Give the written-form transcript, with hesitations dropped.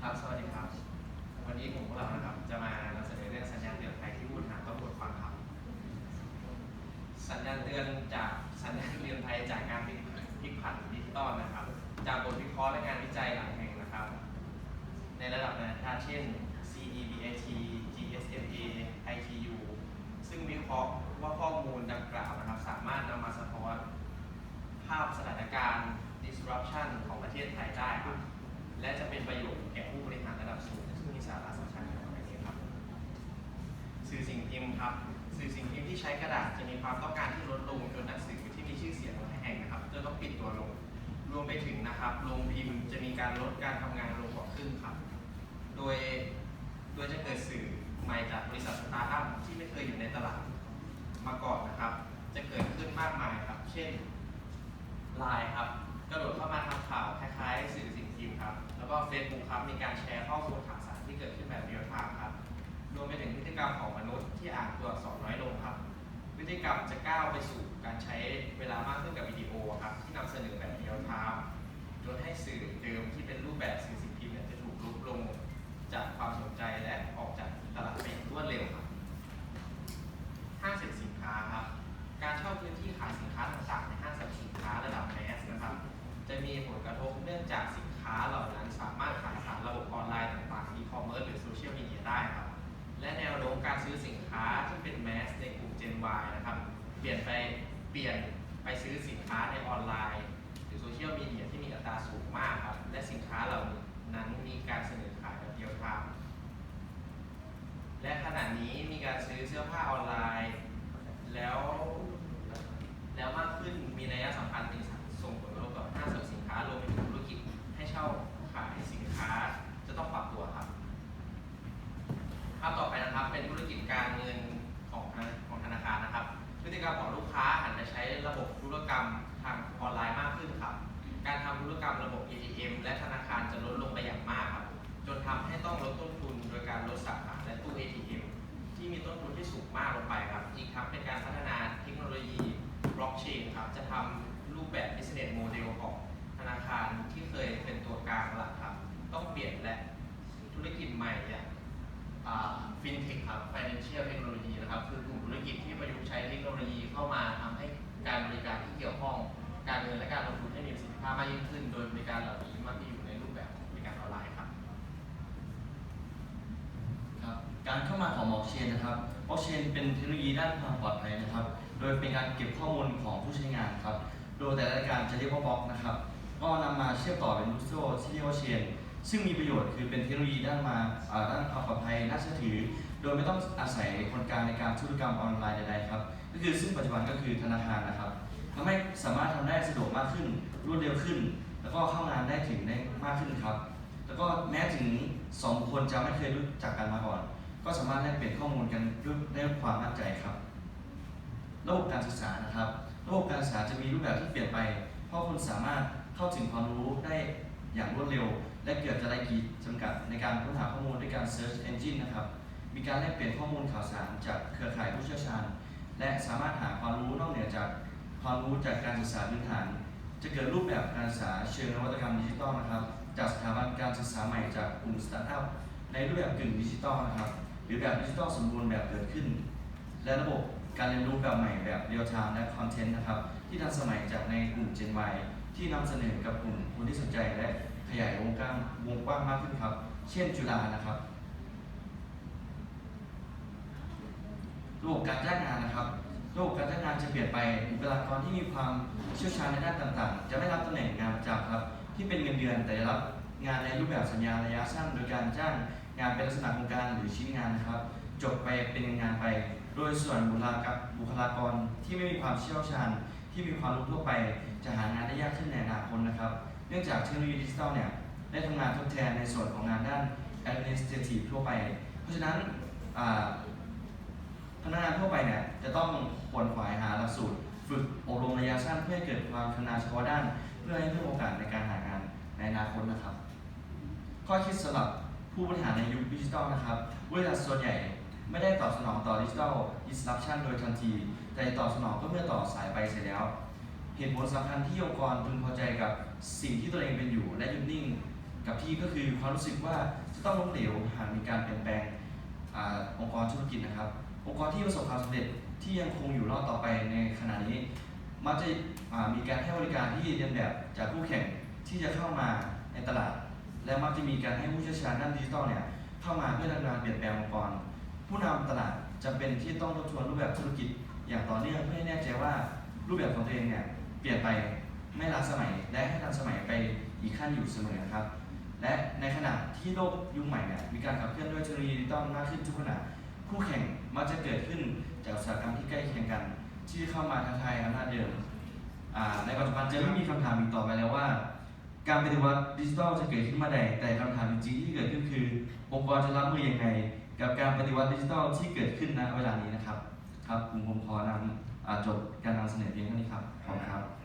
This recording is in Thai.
ครับสวัสดีครับวันนี้ผมพวกเรานะครับจะมานำเสนอเรื่องสัญญาณเตือนภัยที่ผู้บริหารต้องควรฟังครับสัญญาณเตือนจากสัญญาณเตือนภัยจากการพลิกผันดิจิตอลนะครับจากบทวิเคราะห์และงานวิจัยหลายแห่งนะครับในระดับนานาชาติเช่น CEBAT GSMA ITU ซึ่งวิเคราะห์ว่าข้อมูลดังกล่าวนะครับสามารถนำมาสะท้อนภาพสถานการณ์ disruption ของประเทศไทยได้ครับและจะเป็นประโยชน์แก่ผู้บริหารระดับสูงซึ่งมีสาระสำคัญในประเทศครับสื่อสิ่งพิมพ์ครับสื่อสิ่งพิมพ์ที่ใช้กระดาษจะมีความต้องการที่ลดลงจนหนังสือที่มีชื่อเสียงหลายแห่งนะครับจะต้องปิดตัวลงรวมไปถึงนะครับโรงพิมพ์จะมีการลดการทำงานลงกว่าครึ่งครับโดยจะเกิดสื่อใหม่จากบริษัทสตาร์ทอัพที่ไม่เคยอยู่ในตลาดมาก่อนนะครับจะเกิดขึ้นมากมายครับเช่น LINE ครับกระโดดเข้ามาทำข่าวคล้ายๆสื่อสิ่งพิมพ์ครับแล้วก็ Facebook ครับมีการแชร์ข้อมูลข่าวสารที่เกิดขึ้นแบบเรียลไทม์ครับรวมไปถึงพฤติกรรมของมนุษย์ที่อ่านตัวอักษรน้อยลงครับพฤติกรรมจะก้าวไปสู่การใช้เวลามากขึ้นกับวิดีโอครับที่นำเสนอแบบเรียลไทม์จนให้สื่อเดิมที่เป็นรูปแบบสื่อสิ่งพิมพ์จะถูกลดลงจากความสนใจและออกจากตลาดไปรวดเร็วครับห้างสรรพสินค้าครับการเช่าพื้นที่ขายสินค้าต่างๆในห้างสรรพสินค้าระดับแมสนะครับจะมีผลกระทบเนื่องจากสินค้าเหล่านั้นสามารถขายผ่านระบบออนไลน์ต่างๆ e-commerce หรือโซเชียลมีเดียได้ครับและแนวโน้มการซื้อสินค้าที่เป็นแมสในกลุ่ม Gen Y นะครับเปลี่ยนไปซื้อสินค้าในออนไลน์หรือโซเชียลมีเดียที่มีอัตราสูงมากครับและสินค้าเหล่านั้นมีการเสนอขายแบบเดียวทางและขณะนี้มีการซื้อเสื้อผ้าออนไลน์แล้วมากขึ้นมีนัยสำคัญในส่งผลกระทบต่อห้างสรรพสินค้ารวมไปถึงธุรกิจให้เช่าขายสินค้าจะต้องปรับตัวครับภาพต่อไปนะครับเป็นธุรกิจการเงินของธนาคารนะครับพฤติกรรมของลูกค้าหันไปใช้ระบบธุรกรรมทางออนไลน์มากขึ้นครับการทำธุรกรรมระบบ ATM และธนาคารจะลดลงไปอย่างมากครับจนทำให้ต้องลดต้นทุนโดยการลดสาขาและตู้ ATM ที่มีต้นทุนที่สูงมากลงไปครับอีกทั้งเป็นการพัฒนาเทคโนโลยีบล็อกเชนครับจะทำรูปแบบ business model ของธนาคารที่เคยเป็นตัวกลางหลักครับต้องเปลี่ยนและธุรกิจใหม่อย่างฟินเทคครับ financial technology นะครับคือกลุ่มธุรกิจที่ประยุกต์ใช้เทคโนโลยีเข้ามาทำให้การบริการที่เกี่ยวข้องการเงินและการลงทุนให้มีประสิทธิภาพมากยิ่งขึ้นโดยบริการเหล่านี้มักจะอยู่ในรูปแบบของบริการออนไลน์ครับการเข้ามาของบล็อกเชนนะครับบล็อกเชนเป็นเทคโนโลยีด้านความปลอดภัยนะครับโดยเป็นการเก็บข้อมูลของผู้ใช้งานครับโดยแต่ละรายการจะเรียกว่าบล็อกนะครับก็นำมาเชื่อมต่อเป็นลูกโซ่ที่เรียกว่าเชนซึ่งมีประโยชน์คือเป็นเทคโนโลยีด้านความปลอดภัยน่าเชื่อถือโดยไม่ต้องอาศัยคนกลางในการธุรกรรมออนไลน์ใดๆครับก็คือซึ่งปัจจุบันก็คือธนาคารนะครับทำให้สามารถทำได้สะดวกมากขึ้นรวดเร็วขึ้นแล้วก็เข้างานได้ถึงได้มากขึ้นครับแล้วก็แม้ถึง2 บุคคลจะไม่เคยรู้จักกันมาก่อนก็สามารถแลกเปลี่ยนข้อมูลกันด้วยความมั่นใจครับระบบการศึกษานะครับระบบการศึกษาจะมีรูปแบบที่เปลี่ยนไปเพราะคุณสามารถเข้าถึงความรู้ได้อย่างรวดเร็วและเกิดจะไร้ขีดจำกัดในการค้นหาข้อมูลด้วยการ Search Engine นะครับมีการแลกเปลี่ยนข้อมูลข่าวสารจากเครือข่ายผู้เชี่ยวชาญและสามารถหาความรู้นอกเหนือจากความรู้จากการศึกษาพื้นฐานจะเกิดรูปแบบการศึกษาเชิงนวัตกรรมดิจิทัลนะครับจากสถาบันการศึกษาใหม่จากกลุ่มสตาร์ทอัพในรูปแบบกึ่งดิจิทัลนะครับหรือแบบดิจิทัลสมบูรณ์แบบเกิดขึ้นและระบบการเรียนรู้แบบใหม่แบบเรียลไทม์และคอนเทนต์นะครับที่ทันสมัยจากในกลุ่ม Gen Y ที่นำเสนอกับกลุ่มคนที่สนใจและขยายวงกว้างมากขึ้นครับเช่นจุฬานะครับระบบการจ้างงานนะครับระบบการจ้างงานจะเปลี่ยนไปบุคลากรที่มีความเชี่ยวชาญในด้านต่างๆจะไม่รับตำแหน่งงานประจำครับที่เป็นเงินเดือนแต่จะรับงานในรูปแบบสัญญาระยะสั้นโดยการจ้างงานเป็นลักษณะโครงการหรือชิ้นงานนะครับจบไปเป็นงานไปโดยส่วนบุคลากรที่ไม่มีความเชี่ยวชาญที่มีความรู้ทั่วไปจะหางานได้ยากขึ้นในอนาคตนะครับเนื่องจากเทคโนโลยีดิจิทัลเนี่ยได้ทำงานทดแทนในส่วนของงานด้าน administrative ทั่วไปเพราะฉะนั้นพนักงานทั่วไปเนี่ยจะต้องขวนขวายหาหลักสูตรฝึกอบรมระยะสั้นเพื่อให้เกิดความชำนาญเฉพาะด้านเพื่อให้เพิ่มโอกาสในการหางานในอนาคตนะครับข้อคิดสำหรับผู้บริหารในยุคดิจิทัลนะครับบริษัทส่วนใหญ่ไม่ได้ตอบสนองต่อดิจิทัล disruption โดยทันทีแต่ตอบสนองก็เมื่อต่อสายไปเสร็จแล้วเหตุผลสำคัญที่องค์กรพึงพอใจกับสิ่งที่ตัวเองเป็นอยู่และหยุดนิ่ง กับที่ก็คือความรู้สึกว่าจะต้องล้มเหลวหากมีการเปลี่ยนแปลงองค์กรธุรกิจนะครับองค์กรที่ประสบความสำเร็จที่ยังคงอยู่รอดต่อไปในขณะนี้มักจะมีการให้บริการที่เรียนแบบจากคู่แข่งที่จะเข้ามาในตลาดและมักจะมีการให้ผู้เชี่ยวชาญด้านดิจิทัลเนี่ยเข้ามาเพื่อทำงานเปลี่ยนแปลงองค์กรผู้นำตลาดจำเป็นที่ต้องทบทวนรูปแบบธุรกิจอย่างต่อเนื่องเพื่อให้แน่ใจว่ารูปแบบของตัวเองเนี่ยเปลี่ยนไปไม่ล้าสมัยและให้ทันสมัยไปอีกขั้นอยู่เสมอครับและในขณะที่โลกยุคใหม่เนี่ยมีการขับเคลื่อนด้วยเทคโนโลยีดิจิตอลมากขึ้นทุกขณะคู่แข่งมักจะเกิดขึ้นจากอุตสาหกรรมที่ใกล้เคียงกันที่เข้ามาท้าทายอำนาจเดิมในปัจจุบันจะไม่มีคำถามอีกต่อไปแล้วว่าการปฏิวัติดิจิทัลจะเกิดขึ้นเมื่อใดแต่คำถามจริงๆที่เกิดขึ้นคือองค์กรจะรับมือยังไงกับการปฏิวัติดิจิทัลที่เกิดขึ้นณเวลานี้นะครับครับผมขอนำจบการนำเสนอเพียงเท่านี้ครับขอบคุณครับ